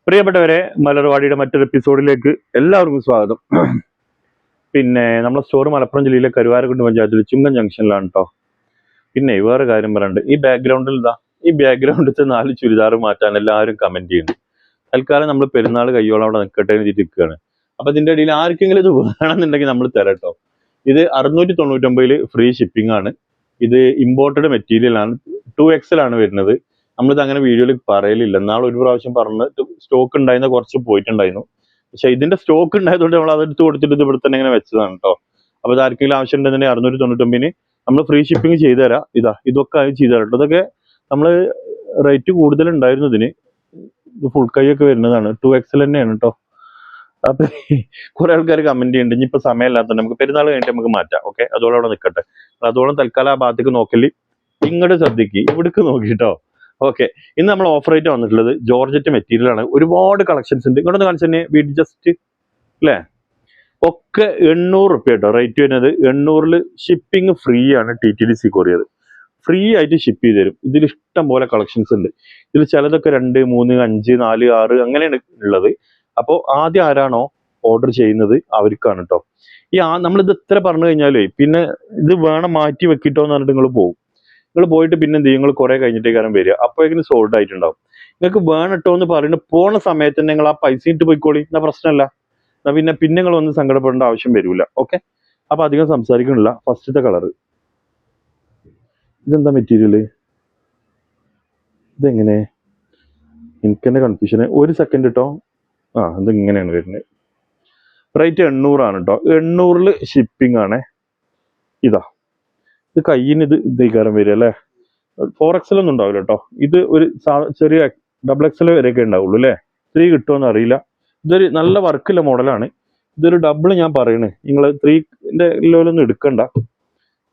പ്രിയപ്പെട്ടവരെ, മലർവാടിയുടെ മറ്റൊരു എപ്പിസോഡിലേക്ക് എല്ലാവർക്കും സ്വാഗതം. പിന്നെ നമ്മളെ സ്റ്റോർ മലപ്പുറം ജില്ലയിലെ കരുവാരക്കുണ്ട് പഞ്ചായത്തിൽ ചുങ്കൻ ജംഗ്ഷനിലാണ് കേട്ടോ. പിന്നെ വേറെ കാര്യം പറയാണ്ട്, ഈ ബാക്ക്ഗ്രൗണ്ടിലത്തെ 4 ചുരിദാർ മാറ്റാൻ എല്ലാവരും കമന്റ് ചെയ്യുന്നു. തൽക്കാലം നമ്മൾ പെരുന്നാൾ കയ്യോളം അവിടെ നിൽക്കട്ടെ എന്ന് നിൽക്കുകയാണ്. അപ്പൊ ഇതിന്റെ ഇടയിൽ ആർക്കെങ്കിലും ഇത് വേണമെന്നുണ്ടെങ്കിൽ നമ്മൾ തരാം കേട്ടോ. ഇത് 699 ഫ്രീ ഷിപ്പിംഗ് ആണ്. ഇത് ഇമ്പോർട്ടഡ് മെറ്റീരിയൽ ആണ്. 2XL ആണ് വരുന്നത്. നമ്മളിത് അങ്ങനെ വീഡിയോയിൽ പറയലില്ല. നാളെ ഒരു പ്രാവശ്യം പറഞ്ഞ് സ്റ്റോക്ക് ഉണ്ടായിരുന്ന കുറച്ച് പോയിട്ടുണ്ടായിരുന്നു. പക്ഷെ ഇതിന്റെ സ്റ്റോക്ക് ഉണ്ടായതുകൊണ്ട് നമ്മൾ അതെടുത്ത് കൊടുത്തിട്ട് ഇത് ഇവിടെ തന്നെ ഇങ്ങനെ വെച്ചതാണ് കേട്ടോ. അപ്പൊ ഇത് ആർക്കെങ്കിലും ആവശ്യം ഉണ്ടെന്നുണ്ടെങ്കിൽ 699 നമ്മൾ ഫ്രീ ഷിപ്പിംഗ് ചെയ്തു തരാം. ഇതൊക്കെ ചെയ്തു തരാം കേട്ടോ. ഇതൊക്കെ നമ്മൾ റേറ്റ് കൂടുതൽ ഉണ്ടായിരുന്നു ഇതിന്. ഇത് ഫുൾ കൈ ഒക്കെ വരുന്നതാണ്. 2XL തന്നെയാണ് കേട്ടോ. അപ്പൊ കുറെ ആൾക്കാർ കമന്റ് ചെയ്യുന്നുണ്ട്. ഇനിയിപ്പോ സമയമില്ലാത്ത നമുക്ക് പെരുന്നാൾ കഴിഞ്ഞിട്ട് നമുക്ക് മാറ്റാം. ഓക്കെ, അതോളം അവിടെ നിൽക്കട്ടെ. അതോളം തൽക്കാലം ആ ഭാഗത്തേക്ക് നോക്കല്. ഇങ്ങോട്ട് ശ്രദ്ധിക്ക്, ഇവിടേക്ക് നോക്കിട്ടോ. ഓക്കെ, ഇന്ന് നമ്മൾ ഓഫർ ആയിട്ട് വന്നിട്ടുള്ളത് ജോർജറ്റ് മെറ്റീരിയൽ ആണ്. ഒരുപാട് കളക്ഷൻസ് ഉണ്ട്. ഇങ്ങോട്ട് കാണിച്ചു തന്നെ വീട് ജസ്റ്റ് അല്ലേ. ഒക്കെ 800 റുപ്യ കേട്ടോ റേറ്റ് വരുന്നത്. 800 ഷിപ്പിംഗ് ഫ്രീ ആണ്. TTDC കൊറിയർ ഫ്രീ ആയിട്ട് ഷിപ്പ് ചെയ്ത് തരും. ഇതിൽ ഇഷ്ടം പോലെ കളക്ഷൻസ് ഉണ്ട്. ഇതിൽ ചിലതൊക്കെ 2, 3, 5, 4, 6 അങ്ങനെയാണ് ഉള്ളത്. അപ്പോൾ ആദ്യം ആരാണോ ഓർഡർ ചെയ്യുന്നത് അവർക്കാണ് കേട്ടോ. നമ്മളിത് എത്ര പറഞ്ഞു കഴിഞ്ഞാലേ പിന്നെ ഇത് വേണം മാറ്റി വെക്കിട്ടോ എന്ന് പറഞ്ഞിട്ട് നിങ്ങൾ പോകും. നിങ്ങൾ പോയിട്ട് പിന്നെ എന്ത് ചെയ്യും, നിങ്ങൾ കുറെ കഴിഞ്ഞിട്ടേക്കാരം വരിക. അപ്പോഴേക്കും സോൾഡ് ആയിട്ടുണ്ടാവും. നിങ്ങൾക്ക് വേണട്ടോ എന്ന് പറയുന്നത് പോണ സമയത്ത് തന്നെ നിങ്ങൾ ആ പൈസ ഇട്ട് പോയിക്കോളി, എന്നാ പ്രശ്നമല്ല. എന്നാ പിന്നെ നിങ്ങൾ വന്ന് സങ്കടപ്പെടേണ്ട ആവശ്യം വരില്ല. ഓക്കെ, അപ്പൊ അധികം സംസാരിക്കണില്ല. ഫസ്റ്റത്തെ കളർ ഇതെന്താ മെറ്റീരിയല്, ഇതെങ്ങനെ, എനിക്ക് തന്നെ കൺഫ്യൂഷന്. ഒരു സെക്കൻഡ് കേട്ടോ. ഇത് ഇങ്ങനെയാണ് വരുന്നത്. റേറ്റ് 800 ആണ് കേട്ടോ. 800 ഷിപ്പിംഗ് ആണ്. ഇത് കയ്യിന് ഇതേക്കാരം വരിക അല്ലേ. 4XL ഒന്നും ഉണ്ടാവില്ല കേട്ടോ. ഇത് ഒരു ചെറിയ XXL വരെയൊക്കെ ഉണ്ടാവുള്ളൂ അല്ലേ. 3 കിട്ടുമോന്ന് അറിയില്ല. ഇതൊരു നല്ല വർക്കുള്ള മോഡലാണ്. ഇതൊരു ഡബിൾ ഞാൻ പറയണേ, നിങ്ങൾ 3ന്റെ ലെവലൊന്നും എടുക്കണ്ട.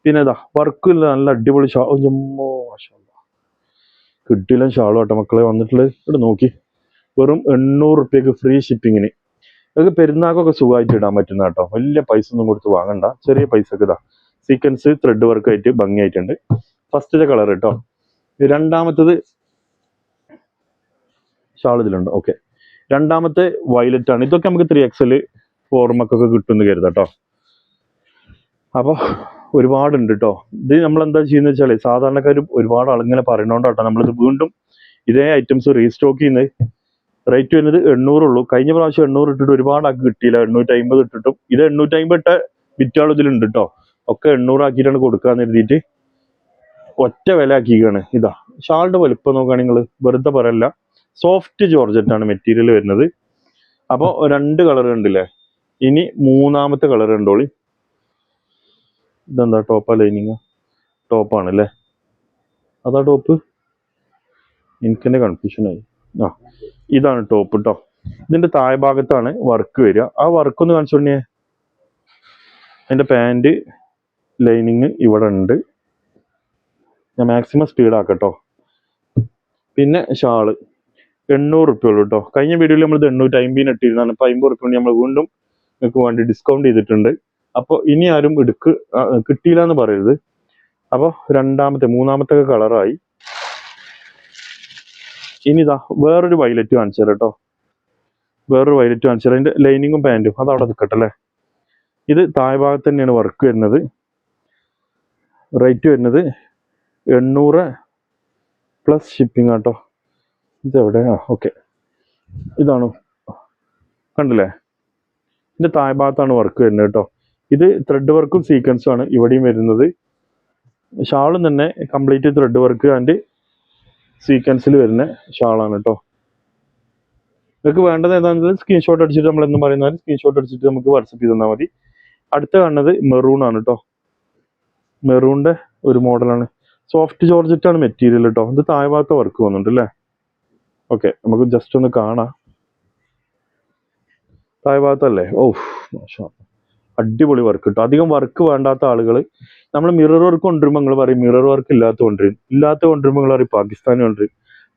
പിന്നെ വർക്കില്ല, നല്ല അടിപൊളി കിട്ടില്ല ഷാളും കേട്ടോ മക്കളെ വന്നിട്ടുള്ളത്. ഇവിടെ നോക്കി, വെറും 800 റുപ്യക്ക് ഫ്രീ ഷിപ്പിങ്ങിന്. ഇതൊക്കെ പെരുന്നാക്കൊക്കെ സുഖമായിട്ട് ഇടാൻ പറ്റുന്ന കേട്ടോ. വലിയ പൈസ ഒന്നും കൊടുത്ത് വാങ്ങണ്ട, ചെറിയ പൈസക്ക് സീക്വൻസ് ത്രെഡ് വർക്ക് ആയിട്ട് ഭംഗിയായിട്ടുണ്ട്. ഫസ്റ്റത്തെ കളർ കേട്ടോ. രണ്ടാമത്തത് ഷാൾ ഇതിലുണ്ട്. ഓക്കെ, രണ്ടാമത്തെ വയലറ്റ് ആണ്. ഇതൊക്കെ നമുക്ക് 3XL 4 കിട്ടുമെന്ന് കരുതാം കേട്ടോ. അപ്പൊ ഒരുപാടുണ്ട് കേട്ടോ. ഇത് നമ്മൾ എന്താ ചെയ്യുന്ന വെച്ചാൽ സാധാരണക്കാരും ഒരുപാട് ആളിങ്ങനെ പറയുന്നോണ്ടാട്ടോ നമ്മളിത് വീണ്ടും ഇതേ ഐറ്റംസ് റീസ്റ്റോക്ക് ചെയ്യുന്നത്. റേറ്റ് വരുന്നത് 800 ഉള്ളൂ. കഴിഞ്ഞ പ്രാവശ്യം 800 ഇട്ടിട്ട് ഒരുപാട് ആക്കി കിട്ടിയില്ല. 850 ഇട്ടിട്ടും ഇത് 850 ഇട്ട വിറ്റാൾ ഇതിലുണ്ട് കേട്ടോ. ഒക്കെ 800 ആക്കിയിട്ടാണ് കൊടുക്കാന്ന് എഴുതിയിട്ട് ഒറ്റ വില ആക്കിയാണ്. ഷാളിന്റെ വലുപ്പം നോക്കുകയാണെങ്കിൽ നിങ്ങൾ വെറുതെ പറയല്ല. സോഫ്റ്റ് ജോർജറ്റ് ആണ് മെറ്റീരിയൽ വരുന്നത്. അപ്പൊ 2 കളർ ഉണ്ടല്ലേ. ഇനി മൂന്നാമത്തെ കളർ കണ്ടോളി. ഇതെന്താ ടോപ്പാ, ലൈനിങ് ടോപ്പാണല്ലേ. അതാ ടോപ്പ്, എനിക്ക് തന്നെ കൺഫ്യൂഷനായി. ഇതാണ് ടോപ്പ് കേട്ടോ. ഇതിന്റെ താഴെ ഭാഗത്താണ് വർക്ക് വരിക. ആ വർക്ക് ഒന്ന് കാണിച്ചോണ്ടേ. അതിന്റെ പാന്റ് ലൈനിങ് ഇവിടെ ഉണ്ട്. ഞാൻ മാക്സിമം സ്പീഡ് ആക്കട്ടോ. പിന്നെ ഷാള് 800 റുപ്യ ഉള്ളൂ കേട്ടോ. കഴിഞ്ഞ വീഡിയോയിൽ നമ്മൾ 850 ഇട്ടിരുന്നതാണ്. ഇപ്പൊ 50 റുപ്യ നമ്മൾ വീണ്ടും നിങ്ങൾക്ക് വേണ്ടി ഡിസ്കൗണ്ട് ചെയ്തിട്ടുണ്ട്. അപ്പോൾ ഇനി ആരും കിട്ടിയില്ല എന്ന് പറയരുത്. അപ്പോൾ മൂന്നാമത്തെ കളറായി. ഇനി വേറൊരു വയലറ്റ് കാണിച്ചു തരാം കേട്ടോ. വേറൊരു വയലറ്റ് കാണിച്ചു തരാം. അതിന്റെ ലൈനിങ്ങും പാൻറ്റും അതവിടെ നിൽക്കട്ടെ അല്ലേ. ഇത് താഴെ ഭാഗത്ത് തന്നെയാണ് വർക്ക് വരുന്നത്. റേറ്റ് വരുന്നത് 800 പ്ലസ് ഷിപ്പിംഗ് ആട്ടോ. ഇതെവിടെ? ഓക്കെ, ഇതാണ് കണ്ടില്ലേ. ഇതിന്റെ താഴെ ഭാഗത്താണ് വർക്ക് വരുന്നത് കേട്ടോ. ഇത് ത്രെഡ് വർക്കും സീക്വൻസും ആണ് ഇവിടെയും വരുന്നത്. ഷാളും തന്നെ കംപ്ലീറ്റ് ത്രെഡ് വർക്ക് ആൻഡ് സീക്വൻസിൽ വരുന്ന ഷാളാണ് കേട്ടോ. നിങ്ങൾക്ക് വേണ്ടത് ഏതാണെങ്കിലും സ്ക്രീൻഷോട്ട് അടിച്ചിട്ട് നമ്മൾ എന്ന് പറയുന്നത് സ്ക്രീൻഷോട്ട് അടിച്ചിട്ട് നമുക്ക് വാട്സപ്പ് ചെയ്ത് തന്നാൽ മതി. അടുത്ത കാണുന്നത് മെറൂൺ ആണ് കേട്ടോ. മെറൂണിന്റെ ഒരു മോഡലാണ്. സോഫ്റ്റ് ജോർജറ്റ് ആണ് മെറ്റീരിയൽ കേട്ടോ. ഇത് താഴെ ഭാഗത്തെ വർക്ക് വന്നിട്ടുണ്ട് അല്ലേ. ഓക്കെ, നമുക്ക് ജസ്റ്റ് ഒന്ന് കാണാം. താഴെ ഭാഗത്തല്ലേ. അടിപൊളി വർക്ക് കിട്ടും. അധികം വർക്ക് വേണ്ടാത്ത ആളുകൾ നമ്മൾ മിറർ വർക്ക് കൊണ്ടുവരുമ്പോൾ നിങ്ങൾ പറയും മിറർ വർക്ക് ഇല്ലാത്ത കൊണ്ടുവരുമ്പോൾ നിങ്ങൾ പറയും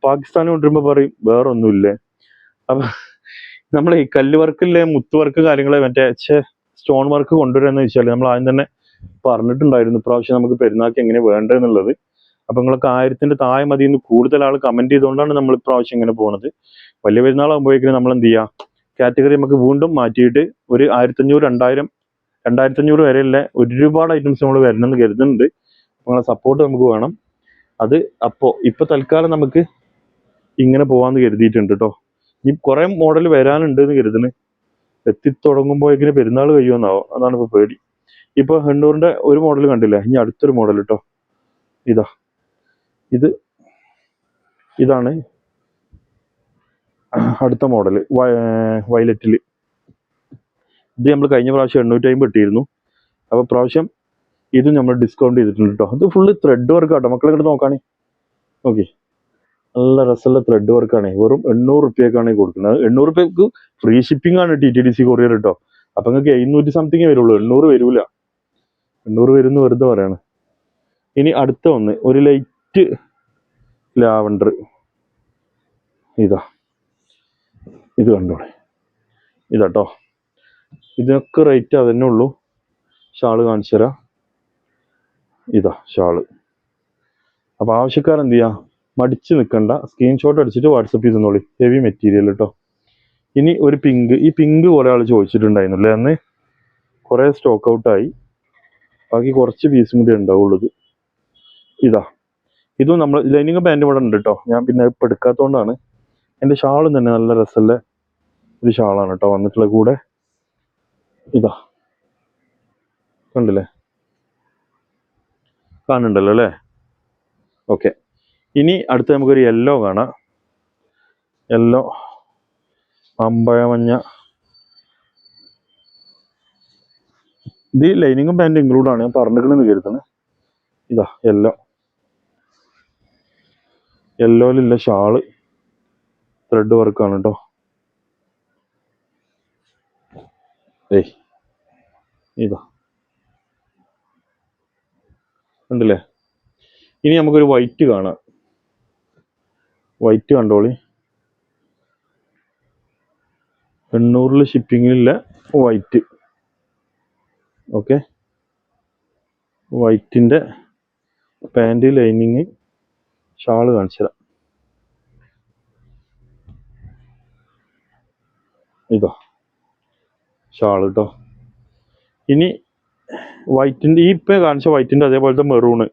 പാകിസ്ഥാനി കൊണ്ടുവരുമ്പോൾ പറയും വേറെ ഒന്നുമില്ലേ. അപ്പൊ നമ്മൾ ഈ കല്ല് വർക്കില്ലേ, മുത്ത് വർക്ക് കാര്യങ്ങളെ മറ്റേ സ്റ്റോൺ വർക്ക് കൊണ്ടുവരാന്ന് വെച്ചാൽ നമ്മൾ ആദ്യം തന്നെ പറഞ്ഞിട്ടുണ്ടായിരുന്നു ഇപ്രാവശ്യം നമുക്ക് പെരുന്നാൾക്ക് എങ്ങനെ വേണ്ടതെന്നുള്ളത്. അപ്പൊ നിങ്ങൾക്ക് 1000ന്റെ താഴെ മതി എന്ന് കൂടുതൽ ആൾ കമന്റ് ചെയ്തുകൊണ്ടാണ് നമ്മൾ ഇപ്രാവശ്യം ഇങ്ങനെ പോണത്. വലിയ പെരുന്നാളാകുമ്പോഴേക്കും നമ്മൾ എന്ത് ചെയ്യുക, കാറ്റഗറി നമുക്ക് വീണ്ടും മാറ്റിയിട്ട് ഒരു 1500, 2000, 2500 വരെയുള്ള ഒരുപാട് ഐറ്റംസ് നമ്മൾ വരണമെന്ന് കരുതുന്നുണ്ട്. നിങ്ങളെ സപ്പോർട്ട് നമുക്ക് വേണം. അത് ഇപ്പൊ തൽക്കാലം നമുക്ക് ഇങ്ങനെ പോവാന്ന് കരുതിയിട്ടുണ്ട് കേട്ടോ. ഈ കുറെ മോഡൽ വരാനുണ്ട് എന്ന് കരുതുന്നു. എത്തിത്തുടങ്ങുമ്പോഴേക്കിന് പെരുന്നാൾ കഴിയുമെന്നാവും, അതാണ് ഇപ്പൊ പേടി. ഇപ്പൊ 800ന്റെ ഒരു മോഡൽ കണ്ടില്ല, ഇനി അടുത്തൊരു മോഡൽ കേട്ടോ. ഇതാണ് അടുത്ത മോഡൽ, വയലറ്റിൽ. ഇത് നമ്മൾ കഴിഞ്ഞ പ്രാവശ്യം 850 ഇട്ടിരുന്നു. അപ്പോൾ പ്രാവശ്യം ഇത് നമ്മൾ ഡിസ്കൗണ്ട് ചെയ്തിട്ടുണ്ട് കേട്ടോ. ഇത് ഫുള്ള് ത്രെഡ് വർക്ക് ആട്ടോ, മക്കളെ ഇങ്ങോട്ട് നോക്കാണേ. ഓക്കെ, നല്ല രസമുള്ള ത്രെഡ് വർക്കാണ്. വെറും 800 റുപ്യക്കാണ് കൊടുക്കുന്നത്. 800 റുപ്യക്ക് ഫ്രീ ഷിപ്പിംഗ് ആണ് TTDC കൊറിയർ കേട്ടോ. അപ്പൊ നിങ്ങൾക്ക് 700 സംതിങ് വരുള്ളൂ, 800 വരൂല. 800 വരുന്ന വെറുതെ പറയാണ്. ഇനി അടുത്ത ഒന്ന്, ഒരു ലൈറ്റ് ലാവണ്ടർ. ഇത് കണ്ടോളെ, ഇതാട്ടോ. ഇതിനൊക്കെ റേറ്റ് അതന്നെ ഉള്ളൂ. ഷാള് കാണിച്ചു തരാം. ഷാള്. അപ്പൊ ആവശ്യക്കാരെന്ത് ചെയ്യാ, മടിച്ച് നിൽക്കണ്ട, സ്ക്രീൻഷോട്ട് അടിച്ചിട്ട് വാട്സപ്പ് ചെയ്തോളി. ഹെവി മെറ്റീരിയൽ കേട്ടോ. ഇനി ഒരു പിങ്ക്. ഈ പിങ്ക് കുറെ ആൾ ചോദിച്ചിട്ടുണ്ടായിരുന്നില്ലേ അന്ന്, കുറെ സ്റ്റോക്ക് ഔട്ടായി. ബാക്കി കുറച്ച് പീസും കൂടി ഉണ്ടാവുള്ളൂ. ഇതും നമ്മൾ ലൈനിങ് പാൻറ് ഇവിടെ ഉണ്ട് കേട്ടോ. ഞാൻ പിന്നെ ഇപ്പം എടുക്കാത്തതുകൊണ്ടാണ്. എൻ്റെ ഷാളും തന്നെ നല്ല രസമുള്ള ഒരു ഷാളാണ് കേട്ടോ വന്നിട്ടുള്ള കൂടെ. കണ്ടില്ലേ, കാണുന്നുണ്ടല്ലോ അല്ലേ? ഓക്കെ, ഇനി അടുത്ത് നമുക്കൊരു യെല്ലോ കാണാം. യെല്ലോ അമ്പഴമഞ്ഞ. ഇത് ലൈനിങ്ങും പാൻറ് ഇൻക്ലൂഡ് ആണ്, ഞാൻ പറഞ്ഞിരിക്കണെന്ന് കരുതുന്നത്. യെല്ലോയിലുള്ള ഷാള് ത്രെഡ് വർക്കാണ് കേട്ടോ. കണ്ടില്ലേ? ഇനി നമുക്കൊരു വൈറ്റ് കാണാം. വൈറ്റ് കണ്ടോളി. 800 ഷിപ്പിങ്ങിലുള്ള വൈറ്റ്. ഓക്കെ, വൈറ്റിൻ്റെ പാൻറ്, ലൈനിങ്, ഷാള് കാണിച്ചു തരാം. ഷാള് കേട്ടോ. ഇനി വൈറ്റിൻ്റെ, ഈ ഇപ്പം കാണിച്ച വൈറ്റിൻ്റെ അതേപോലത്തെ മെറൂണ്.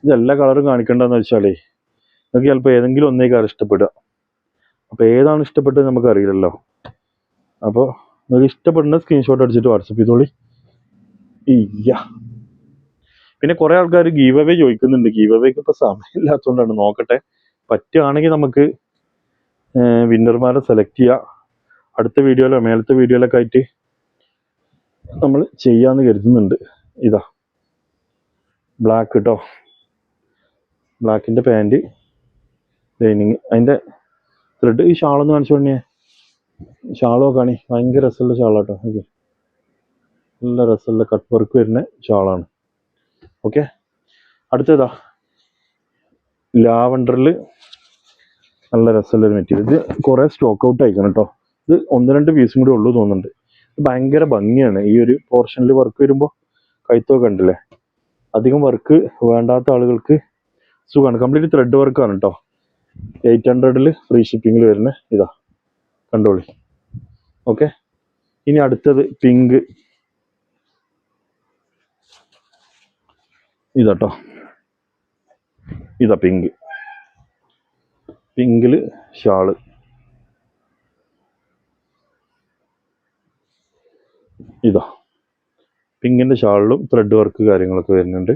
ഇതെല്ലാ കളറും കാണിക്കേണ്ടതെന്ന് വെച്ചാലേ നിങ്ങൾക്ക് ചിലപ്പോൾ ഏതെങ്കിലും ഒന്നേക്കാണ് ഇഷ്ടപ്പെടുക. അപ്പോൾ ഏതാണ് ഇഷ്ടപ്പെട്ടത് നമുക്ക് അറിയില്ലല്ലോ. അപ്പോൾ നിങ്ങൾക്ക് ഇഷ്ടപ്പെടുന്ന സ്ക്രീൻഷോട്ട് അടിച്ചിട്ട് വാട്സപ്പ് ചെയ്തോളി. പിന്നെ കുറേ ആൾക്കാർ ഗീവ് അവേ ചോദിക്കുന്നുണ്ട്. ഗീവ് അവേക്ക് ഇപ്പോൾ സമയമില്ലാത്തതുകൊണ്ടാണ്. നോക്കട്ടെ, പറ്റുകയാണെങ്കിൽ നമുക്ക് വിന്നർമാരെ സെലക്ട് ചെയ്യാം. അടുത്ത വീഡിയോയിലോ മേലത്തെ വീഡിയോയിലൊക്കെ ആയിട്ട് നമ്മൾ ചെയ്യാമെന്ന് കരുതുന്നുണ്ട്. ബ്ലാക്ക് കേട്ടോ. ബ്ലാക്കിൻ്റെ പാൻറ്, ലൈനിങ്, അതിൻ്റെ ത്രെഡ്. ഈ ഷാളൊന്ന് കാണിച്ചു തന്നെയേ. ഷാളോ കാണി, ഭയങ്കര രസമുള്ള ഷാളാട്ടോ. ഓക്കെ, നല്ല രസമുള്ള കട്ട് വർക്ക് വരുന്ന ഷാളാണ്. ഓക്കെ, അടുത്തതാ ലാവണ്ടറിൽ നല്ല രസമുള്ളൊരു മെറ്റീരിയൽ. ഇത് കുറേ സ്റ്റോക്ക് ഔട്ട് ആയിക്കണം കേട്ടോ. ഇത് 1-2 പീസും കൂടി ഉള്ളൂ തോന്നുന്നുണ്ട്. ഭയങ്കര ഭംഗിയാണ് ഈ ഒരു പോർഷനിൽ വർക്ക് വരുമ്പോൾ. കൈത്തൊക്കെ ഉണ്ടല്ലേ, അധികം വർക്ക് വേണ്ടാത്ത ആളുകൾക്ക് സുഖമാണ്. കംപ്ലീറ്റ് ത്രെഡ് വർക്കാണ് കേട്ടോ. 800 ഫ്രീ ഷിപ്പിങ്ങിൽ വരുന്ന കണ്ടോളി. ഓക്കെ, ഇനി അടുത്തത് പിങ്ക്. കേട്ടോ, പിങ്ക്. പിങ്കില് ഷാള്. പിങ്കിൻ്റെ ഷാളിലും ത്രെഡ് വർക്ക് കാര്യങ്ങളൊക്കെ വരുന്നുണ്ട്.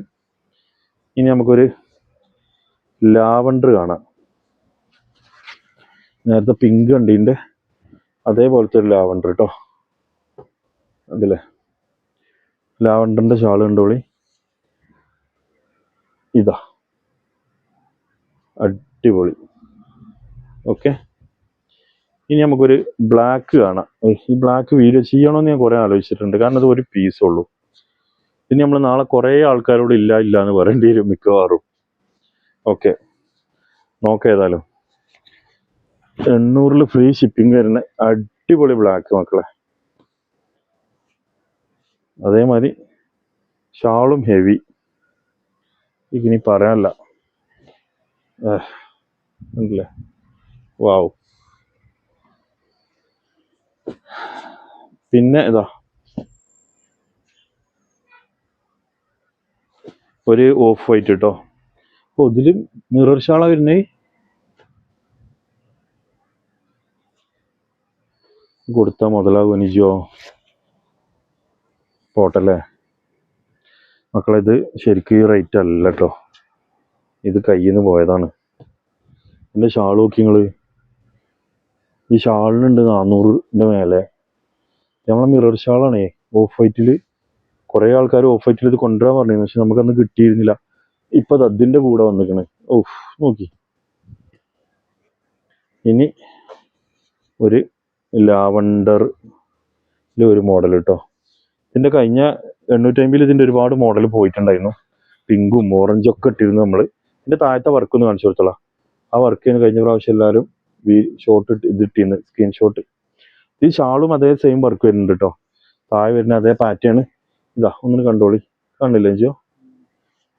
ഇനി നമുക്കൊരു ലാവണ്ടർ കാണാം. നേരത്തെ പിങ്ക് കണ്ടീൻ്റെ അതേപോലത്തെ ഒരു ലാവണ്ടർ കേട്ടോ. അതല്ലേ, ലാവണ്ടറിൻ്റെ ഷാള് കണ്ടോളി. അടിപൊളി. ഓക്കെ, ഇനി നമുക്കൊരു ബ്ലാക്ക് കാണാം. ഈ ബ്ലാക്ക് വീഡിയോ ചെയ്യണമെന്ന് ഞാൻ കുറേ ആലോചിച്ചിട്ടുണ്ട്. കാരണം അത് ഒരു പീസുള്ളൂ. ഇനി നമ്മൾ നാളെ കുറേ ആൾക്കാരോട് ഇല്ല എന്ന് പറയേണ്ടി വരും മിക്കവാറും. ഓക്കെ, നോക്കാം. ഏതായാലും 800 ഫ്രീ ഷിപ്പിംഗ് വരുന്ന അടിപൊളി ബ്ലാക്ക് മക്കളെ. അതേമാതിരി ഷാളും ഹെവി. ഇനി പറയാനല്ല, ഉണ്ടല്ലേ, വാവ്. പിന്നെ ഇതാ ഒരു ഓഫ് വൈറ്റ് കേട്ടോ. അപ്പോൾ ഇതിൽ മിറർ ഷാളാ വരുന്നേ. കൊടുത്താൽ മുതലാകും എനിക്കോ? പോട്ടല്ലേ മക്കളെ, ഇത് ശരിക്കും ഈ റേറ്റ് അല്ല കേട്ടോ, ഇത് കയ്യിൽ നിന്ന് പോയതാണ്. എൻ്റെ ഷാൾ നോക്കി നിങ്ങൾ, ഈ ഷാളിനുണ്ട് 400-ൻ്റെ മേലെ. നമ്മളെ മിറർ ഷാളാണേ, ഓഫ് വൈറ്റിൽ. കുറേ ആൾക്കാർ ഓഫ് വൈറ്റിൽ ഇത് കൊണ്ടുവരാൻ പറഞ്ഞു, പക്ഷെ നമുക്കന്ന് കിട്ടിയിരുന്നില്ല. ഇപ്പം അത് അതിൻ്റെ കൂടെ വന്നിക്കണ്. ഓഫ് നോക്കി. ഇനി ഒരു ലാവണ്ടറിൽ ഒരു മോഡൽ കേട്ടോ. ഇതിൻ്റെ കഴിഞ്ഞ 850 ഇതിൻ്റെ ഒരുപാട് മോഡൽ പോയിട്ടുണ്ടായിരുന്നു. പിങ്കും ഓറഞ്ചും ഒക്കെ ഇട്ടിരുന്നു നമ്മൾ. ഇതിൻ്റെ താഴത്തെ വർക്ക് ഒന്ന് കാണിച്ചു കൊടുത്തോളാം. ആ വർക്ക് ചെയ്യുന്ന കഴിഞ്ഞ പ്രാവശ്യം എല്ലാവരും ഷോട്ട് ഇതിട്ടിന്ന് സ്ക്രീൻഷോട്ട്. ഈ ഷാളും അതേ സെയിം വർക്ക് വരുന്നുണ്ട് കേട്ടോ. താഴെ വരുന്ന അതേ പാറ്റേൺ ഇതാ, ഒന്നിന് കണ്ടോളി. കാണില്ലേ ജിയോ?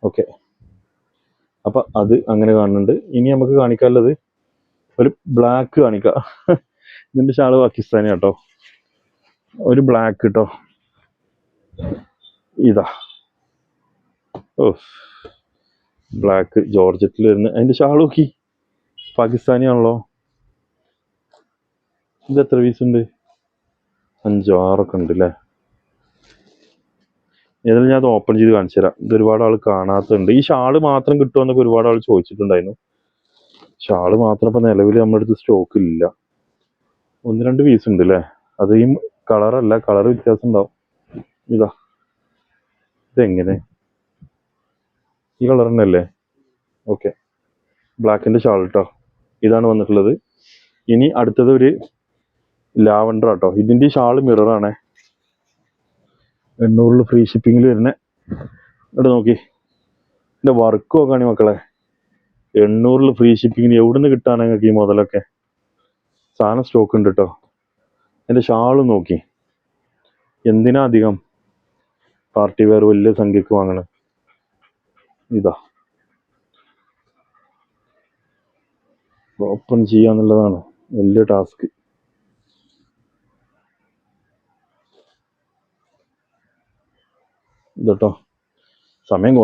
ഓക്കെ, അപ്പം അത് അങ്ങനെ കാണുന്നുണ്ട്. ഇനി നമുക്ക് കാണിക്കാനുള്ളത് ഒരു ബ്ലാക്ക് കാണിക്കാം. ഇതിൻ്റെ ഷാള് പാകിസ്ഥാനി കേട്ടോ, ഒരു ബ്ലാക്ക് കേട്ടോ. ഇതാ, ഓ ബ്ലാക്ക് ജോർജറ്റിൽ വരുന്ന അതിൻ്റെ ഷാൾ നോക്കി. പാകിസ്ഥാനി ആണല്ലോ. ഇത് എത്ര പീസ് ഉണ്ട്? 5-6 ഉണ്ട് അല്ലേ? ഏതായാലും ഞാൻ അത് ഓപ്പൺ ചെയ്ത് കാണിച്ചു തരാം. ഇത് ഒരുപാട് ആൾ കാണാത്തുണ്ട്. ഈ ഷാള് മാത്രം കിട്ടുമെന്നൊക്കെ ഒരുപാട് ആൾ ചോദിച്ചിട്ടുണ്ടായിരുന്നു. ഷാള് മാത്രം ഇപ്പം നിലവിൽ നമ്മുടെ അടുത്ത് സ്റ്റോക്ക് ഇല്ല. 1-2 പീസ് ഉണ്ട് അല്ലേ? അത് ഈ കളറല്ല, കളർ വ്യത്യാസം ഉണ്ടാവും. ഇതാ, ഇതെങ്ങനെ ഈ കളർ തന്നെ അല്ലേ? ഓക്കെ, ബ്ലാക്കിൻ്റെ ഷാൾ കേട്ടോ, ഇതാണ് വന്നിട്ടുള്ളത്. ഇനി അടുത്തത് ഒരു ലാവണ്ടർ കേട്ടോ. ഇതിൻ്റെ ഷാള് മിററാണേ. 800 ഫ്രീ ഷിപ്പിങ്ങിൽ വരുന്ന. ഇവിടെ നോക്കി, ഇതിൻ്റെ വർക്ക് നോക്കുകയാണെങ്കിൽ മക്കളെ, 800 ഫ്രീ ഷിപ്പിങ്ങിന് എവിടെ നിന്ന് കിട്ടാൻ നിങ്ങൾക്ക് ഈ മുതലൊക്കെ? സാധനം സ്റ്റോക്ക് ഉണ്ട് കേട്ടോ. എൻ്റെ ഷാള് നോക്കി, എന്തിനാ അധികം പാർട്ടി വെയർ വലിയ സംഖ്യക്ക് വാങ്ങണം. ഇതാ, ഓപ്പൺ ചെയ്യാന്നുള്ളതാണ് വലിയ ടാസ്ക്. ഇതട്ടോ, സമയം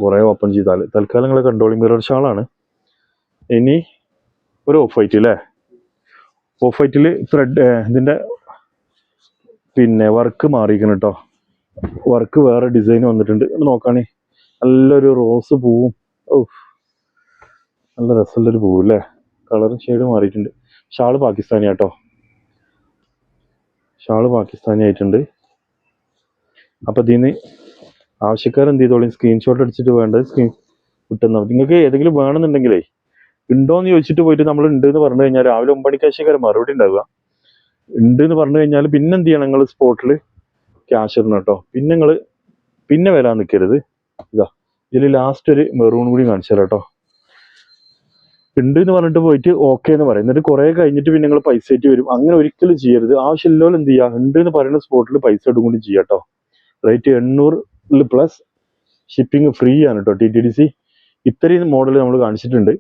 കുറേ ഓപ്പൺ ചെയ്താൽ. തൽക്കാലം നിങ്ങൾ കണ്ടോളി. മിറർ ഷാളാണ്. ഇനി ഒരു ഓഫ് വൈറ്റ് അല്ലേ? ഓഫ് വൈറ്റിൽ ത്രെഡ് ഇതിൻ്റെ പിന്നെ വർക്ക് മാറിയിരിക്കണം കേട്ടോ. വർക്ക് വേറെ ഡിസൈൻ വന്നിട്ടുണ്ട്. നോക്കാണേ, നല്ലൊരു റോസ് പൂവും. ഓ, നല്ല രസമുള്ളൊരു പൂവ് അല്ലേ? കളർ ഷെയ്ഡ് മാറിയിട്ടുണ്ട്. ഷാള് പാകിസ്ഥാനി കേട്ടോ, ഷാള് പാകിസ്ഥാനി ആയിട്ടുണ്ട്. അപ്പം ഇതിന് ആവശ്യക്കാരെന്ത് ചെയ്തോളി, സ്ക്രീൻഷോട്ട് അടിച്ചിട്ട് വേണ്ടത് കിട്ടുന്ന. നിങ്ങൾക്ക് ഏതെങ്കിലും വേണമെന്നുണ്ടെങ്കിലേ, ഉണ്ടോയെന്ന് ചോദിച്ചിട്ട് പോയിട്ട് നമ്മൾ ഉണ്ട് എന്ന് പറഞ്ഞു കഴിഞ്ഞാൽ രാവിലെ 9 മണിക്ക് ആവശ്യക്കാരൻ മറുപടി ഉണ്ടാവുക. ഉണ്ട് എന്ന് പറഞ്ഞു കഴിഞ്ഞാൽ പിന്നെ എന്ത് ചെയ്യണം, നിങ്ങൾ സ്പോട്ടിൽ ക്യാഷ് ഇടണം കേട്ടോ. പിന്നെ വരാൻ നിൽക്കരുത്. ഇതാ, ഇതിൽ ലാസ്റ്റ് ഒരു മെറൂൺ കൂടി കാണിച്ചു തരാം കേട്ടോ. ഉണ്ട് എന്ന് പറഞ്ഞിട്ട് പോയിട്ട് ഓക്കെ എന്ന് പറയും, എന്നിട്ട് കുറേ കഴിഞ്ഞിട്ട് പിന്നെ നിങ്ങൾ പൈസ ആയിട്ട് വരും. അങ്ങനെ ഒരിക്കലും ചെയ്യരുത്. ആവശ്യമില്ലോ എന്ത് ചെയ്യുക, ഉണ്ട് എന്ന് പറയുന്ന സ്പോട്ടിൽ പൈസ ഇടും കൂടി ചെയ്യാം കേട്ടോ. റേറ്റ് 800 പ്ലസ് ഷിപ്പിംഗ് ഫ്രീ ആണ് കേട്ടോ. TTDC ഇത്രയും മോഡൽ നമ്മൾ കാണിച്ചിട്ടുണ്ട്.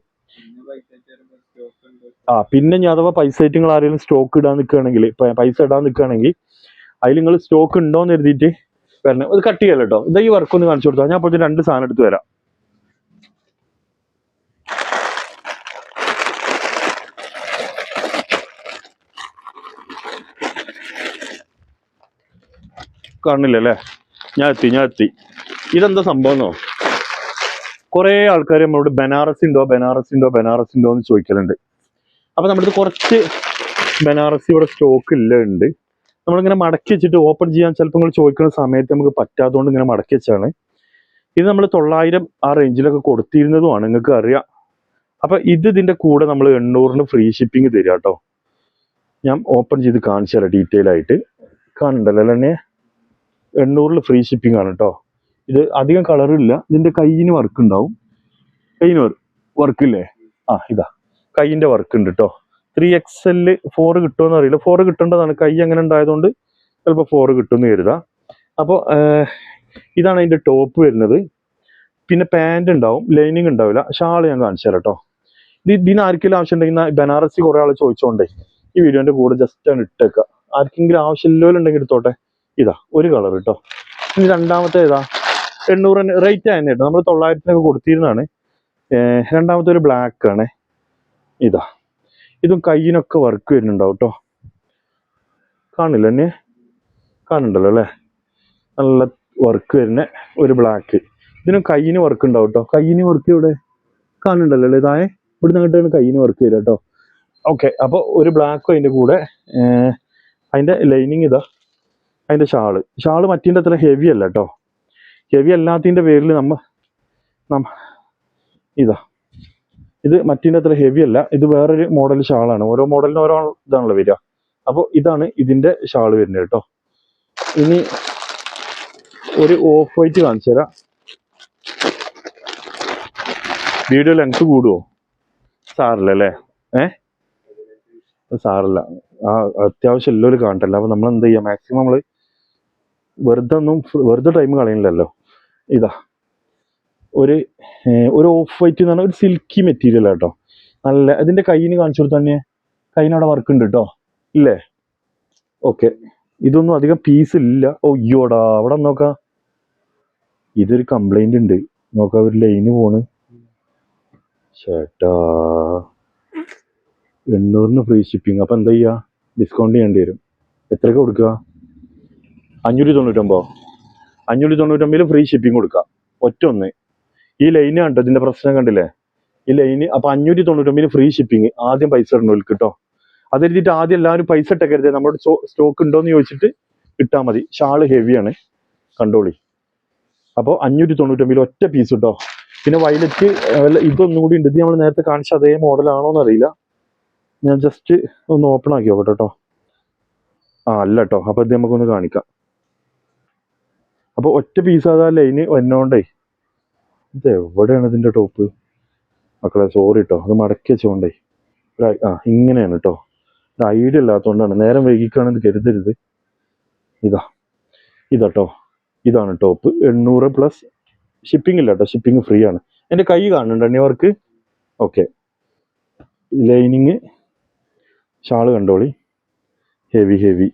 പിന്നെ ഞാൻ അഥവാ പൈസ ആയിട്ട് നിങ്ങൾ ആരെങ്കിലും സ്റ്റോക്ക് ഇടാൻ നിൽക്കുകയാണെങ്കിൽ, പൈസ ഇടാൻ നിൽക്കുകയാണെങ്കിൽ അതിൽ നിങ്ങൾ സ്റ്റോക്ക് ഉണ്ടോയെന്ന് എഴുതിയിട്ട് വരണം. അത് കട്ട് ചെയ്യാലോ കേട്ടോ. ഇതാ, ഈ വർക്ക് ഒന്ന് കാണിച്ചു കൊടുത്താൽ ഞാൻ അപ്പോൾ 2 സാധനം എടുത്ത് വരാം. കാണില്ലല്ലേ? ഞാൻ എത്തി. ഇതെന്താ സംഭവം എന്നോ? കുറേ ആൾക്കാർ നമ്മളോട് ബനാറസി ഉണ്ടോ എന്ന് ചോദിക്കലുണ്ട്. അപ്പം നമ്മുടെ കുറച്ച് ബനാറസി ഇവിടെ സ്റ്റോക്ക് ഉണ്ട്. നമ്മളിങ്ങനെ മടക്കി വെച്ചിട്ട് ഓപ്പൺ ചെയ്യാൻ ചിലപ്പോൾ നിങ്ങൾ ചോദിക്കുന്ന സമയത്ത് നമുക്ക് പറ്റാത്തതുകൊണ്ട് ഇങ്ങനെ മടക്കി വെച്ചാണ്. ഇത് നമ്മൾ 900 ആ റേഞ്ചിലൊക്കെ കൊടുത്തിരുന്നതുമാണ്, നിങ്ങൾക്ക് അറിയാം. അപ്പം ഇതിൻ്റെ കൂടെ നമ്മൾ 800 ഫ്രീ ഷിപ്പിംഗ് തരിക കേട്ടോ. ഞാൻ ഓപ്പൺ ചെയ്ത് കാണിച്ചു തരാം ഡീറ്റെയിൽ ആയിട്ട്. കാണണ്ടല്ലോ അല്ലേ? 800 ഫ്രീ ഷിപ്പിംഗ് ആണ് കേട്ടോ. ഇത് അധികം കളറില്ല. ഇതിൻ്റെ കയ്യിന് വർക്ക് ഉണ്ടാവും. കയ്യിന് വർക്കില്ലേ? ഇതാ, കയ്യിൻ്റെ വർക്ക് ഉണ്ട് കേട്ടോ. 3XL 4 കിട്ടുമെന്ന് അറിയില്ല. 4 കിട്ടേണ്ടതാണ്. കൈ അങ്ങനെ ഉണ്ടായതുകൊണ്ട് ചിലപ്പോൾ 4 കിട്ടുമെന്ന് കരുതാം. അപ്പോൾ ഇതാണ് അതിൻ്റെ ടോപ്പ് വരുന്നത്. പിന്നെ പാൻറ് ഉണ്ടാവും, ലൈനിങ് ഉണ്ടാവില്ല. ഷാൾ ഞാൻ കാണിച്ചു തരാം കേട്ടോ. ഇതിന് ആർക്കെങ്കിലും ആവശ്യം ഉണ്ടെങ്കിൽ ബനാറസി കുറെ ആൾ ചോദിച്ചോണ്ടേ ഈ വീഡിയോന്റെ കൂടെ ജസ്റ്റ് ആണ് ഇട്ടേക്കുക. ആർക്കെങ്കിലും ആവശ്യമില്ലോലുണ്ടെങ്കിൽ എടുത്തോട്ടെ. ഇതാ ഒരു കളർ കേട്ടോ. ഇനി രണ്ടാമത്തെ ഏതാ 800 റേറ്റ് തന്നെ കേട്ടോ. നമ്മൾ 900 കൊടുത്തിരുന്നതാണ്. രണ്ടാമത്തെ ഒരു ബ്ലാക്ക് ആണ്. ഇതാ ഇതും കയ്യിനൊക്കെ വർക്ക് വരുന്നുണ്ടാവും കേട്ടോ. കാണില്ല എന്നെ കാണുന്നുണ്ടല്ലോ അല്ലേ? നല്ല വർക്ക് വരുന്ന ഒരു ബ്ലാക്ക്. ഇതിനും കയ്യിന് വർക്ക് ഉണ്ടാവും കേട്ടോ. കയ്യിന് വർക്ക് ഇവിടെ കാണുന്നുണ്ടല്ലോ അല്ലേ? താഴെ ഇവിടുന്ന് അങ്ങോട്ടാണ് കയ്യിന് വർക്ക് വരിക കേട്ടോ. ഓക്കെ, അപ്പോൾ ഒരു ബ്ലാക്കും അതിൻ്റെ കൂടെ അതിൻ്റെ ലൈനിങ് ഇതാ. അതിൻ്റെ ഷാള് മറ്റേൻ്റെ അത്ര ഹെവി അല്ല കേട്ടോ. ഹെവി അല്ലാത്തതിൻ്റെ പേരിൽ ഇതാ ഇത് മറ്റേൻ്റെ അത്ര ഹെവി അല്ല. ഇത് വേറൊരു മോഡൽ ഷാളാണ്. ഓരോ മോഡലിന് ഓരോ ഇതാണല്ലോ വരിക. അപ്പോൾ ഇതാണ് ഇതിൻ്റെ ഷാള് വരുന്നത് കേട്ടോ. ഇനി ഒരു ഓഫ് വൈറ്റ് കാണിച്ചു തരാം. വീഡിയോ ലെങ്ത് കൂടുവോ? സാറില്ല അല്ലേ? സാറില്ല. അത്യാവശ്യം എല്ലാവരും കാണട്ടല്ലോ. അപ്പോൾ നമ്മൾ എന്ത് ചെയ്യുക, മാക്സിമം നമ്മൾ വെറുതെ ടൈം കളയണില്ലല്ലോ. ഇതാ ഒരു ഓഫ് വൈറ്റ് എന്ന് പറഞ്ഞാൽ ഒരു സിൽക്കി മെറ്റീരിയൽ കേട്ടോ. നല്ല ഇതിൻ്റെ കയ്യിന് കാണിച്ചു കൊടുത്തു തന്നെ. കയ്യിനവിടെ വർക്ക് ഉണ്ട് കേട്ടോ. ഇല്ലേ? ഓക്കെ, ഇതൊന്നും അധികം പീസ് ഇല്ല. ഓ അയ്യോടാ, അവിടെ നോക്കാം. ഇതൊരു കംപ്ലൈന്റ് ഉണ്ട്. നോക്കാം, ഒരു ലൈന് പോണ്. ചേട്ടാ 800 ഫ്രീ ഷിപ്പിംഗ്. അപ്പം എന്താ ചെയ്യുക? ഡിസ്കൗണ്ട് ചെയ്യേണ്ടി വരും. എത്രയൊക്കെ കൊടുക്കുക? 599. 599 ഫ്രീ ഷിപ്പിംഗ് കൊടുക്കുക. ഒറ്റ ഈ ലൈന് കണ്ടോ? ഇതിന്റെ പ്രശ്നം കണ്ടില്ലേ? ഈ ലൈന്. അപ്പം 599 ഫ്രീ ഷിപ്പിംഗ്. ആദ്യം പൈസ ഇടണോൽ കേട്ടോ. അതെഴുതിയിട്ട് ആദ്യം എല്ലാവരും പൈസ ഇട്ടേക്കരുത്. നമ്മുടെ സ്റ്റോക്ക് ഉണ്ടോയെന്ന് ചോദിച്ചിട്ട് ഇട്ടാൽ മതി. ഷാള് ഹെവിയാണ്, കണ്ടോളി. അപ്പോൾ 599 ഒറ്റ പീസ് കേട്ടോ. പിന്നെ വയലറ്റ് ഇതൊന്നും കൂടി ഉണ്ട്. ഇത് നമ്മൾ നേരത്തെ കാണിച്ച അതേ മോഡലാണോ എന്നറിയില്ല. ഞാൻ ജസ്റ്റ് ഒന്ന് ഓപ്പൺ ആക്കി നോക്കട്ടെ കേട്ടോ. അല്ല കേട്ടോ. അപ്പോൾ ഇത് നമുക്കൊന്ന് കാണിക്കാം. അപ്പോൾ ഒറ്റ പീസ് അതാ ലൈന് വന്നോണ്ടേ. ഇത് എവിടെയാണ് ഇതിൻ്റെ ടോപ്പ്? മക്കളെ സോറി കേട്ടോ, അത് മടക്കി വെച്ചോണ്ടേ. ഇങ്ങനെയാണ് കേട്ടോ. ഒരു ഐഡിയ ഇല്ലാത്തതുകൊണ്ടാണ്. നേരം വൈകിക്കാണെന്ന് കരുതരുത്. ഇതാട്ടോ. ഇതാണ് ടോപ്പ്. 800 പ്ലസ് ഷിപ്പിംഗ് ഇല്ല കേട്ടോ. ഷിപ്പിംഗ് ഫ്രീ ആണ്. എൻ്റെ കൈ കാണുന്നുണ്ട് എണ്ണി വർക്ക്. ഓക്കെ, ലൈനിങ് ഷാള് കണ്ടോളി. ഹെവി.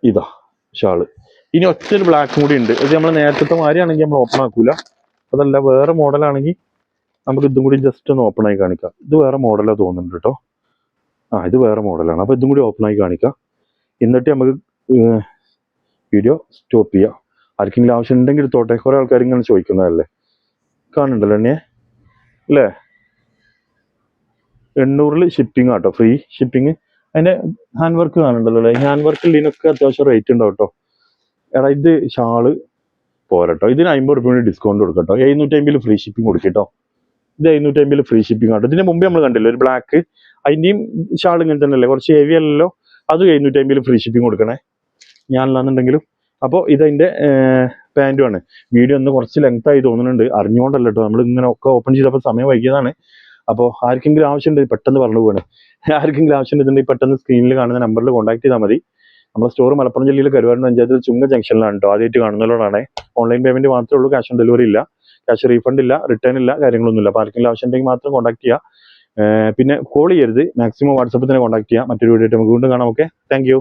ഇതാ ഷാള്. ഇനി ഒറ്റൊരു ബ്ലാക്കും കൂടി ഉണ്ട്. ഇത് നമ്മൾ നേരത്തെ മാരിയാണെങ്കിൽ നമ്മൾ ഓപ്പൺ ആക്കൂല. അതല്ല, വേറെ മോഡലാണെങ്കിൽ നമുക്ക് ഇതും കൂടി ജസ്റ്റ് ഒന്ന് ഓപ്പൺ ആയി കാണിക്കാം. ഇത് വേറെ മോഡലാണ് തോന്നുന്നുണ്ട് കേട്ടോ. ഇത് വേറെ മോഡലാണ്. അപ്പോൾ ഇതും കൂടി ഓപ്പൺ ആയി കാണിക്കാം. എന്നിട്ട് നമുക്ക് വീഡിയോ സ്റ്റോപ്പ് ചെയ്യാം. ആർക്കെങ്കിലും ആവശ്യം ഉണ്ടെങ്കിൽ എടുത്തോട്ടെ. കുറേ ആൾക്കാർ ഇങ്ങനെ ചോദിക്കുന്നതല്ലേ. കാണുന്നുണ്ടല്ലോ എണ്ണേ അല്ലേ? 800 ഷിപ്പിംഗ് ആട്ടോ. Free shipping. അതിൻ്റെ ഹാൻഡ് വർക്ക് കാണുന്നുണ്ടല്ലോ അല്ലേ? ഹാൻഡ് വർക്ക് ഇതിനൊക്കെ അത്യാവശ്യം റേറ്റ് ഉണ്ടാവും കേട്ടോ. എടാ ഇത് ഷാള് പോരട്ടോ. ഇതിന് 50 രൂപ കൂടി ഡിസ്കൗണ്ട് കൊടുക്കട്ടോ. 750 ഫ്രീ ഷിപ്പിംഗ് കൊടുക്കട്ടോ. ഇത് 750 ഫ്രീ ഷിപ്പിംഗ് ആട്ടോ. ഇതിന് മുമ്പേ നമ്മൾ കണ്ടില്ല ഒരു ബ്ലാക്ക്. അതിൻ്റെയും ഷാൾ ഇങ്ങനെ തന്നെ അല്ലേ? കുറച്ച് ഹെവി അല്ലല്ലോ. അത് 750 ഫ്രീ ഷിപ്പിംഗ് കൊടുക്കണേ, ഞാനല്ലാന്നുണ്ടെങ്കിലും. അപ്പോൾ ഇതതിൻ്റെ പാൻറ്റുമാണ്. വീഡിയോ ഒന്ന് കുറച്ച് ലെങ്ത് ആയി തോന്നുന്നുണ്ട്. അറിഞ്ഞുകൊണ്ടല്ല കേട്ടോ. നമ്മൾ ഇങ്ങനെ ഒക്കെ ഓപ്പൺ ചെയ്തപ്പോൾ സമയം വൈകിയതാണ്. അപ്പോൾ ആർക്കെങ്കിലും ആവശ്യമുണ്ട് പെട്ടെന്ന് പറഞ്ഞു പോകണേ. ആർക്കെങ്കിലും ആവശ്യമുണ്ടെന്നുണ്ടെങ്കിൽ പെട്ടെന്ന് സ്ക്രീനിൽ കാണുന്ന നമ്പറിൽ കോൺടാക്ട് ചെയ്താൽ മതി. നമ്മുടെ സ്റ്റോർ മലപ്പുറം ജില്ലയിൽ കരുവാരൂർ പഞ്ചായത്തിൽ ചുങ്ക ജംഗ്ഷനിലാണ് കേട്ടോ. ആദ്യമായിട്ട് കാണുന്നവരോടാണ്. ഓൺലൈൻ പേയ്മെന്റ് മാത്രമേ ഉള്ളൂ. ക്യാഷ് ഓൺ ഡെലിവറി ഇല്ല. ക്യാഷ് റീഫണ്ട് ഇല്ല, റിട്ടേൺ ഇല്ല, കാര്യങ്ങളൊന്നുമില്ല. അപ്പോൾ ആർക്കെങ്കിലും ആവശ്യം ഉണ്ടെങ്കിൽ മാത്രം കോൺടാക്ട് ചെയ്യുക. പിന്നെ കോൾ ചെയ്യരുത്. മാക്സിമം വാട്സപ്പിൽ തന്നെ കോൺടാക്ട് ചെയ്യുക. മറ്റൊരു വീഡിയോ ആയിട്ട് നമുക്ക് വീണ്ടും കാണാം. Okay, thank you.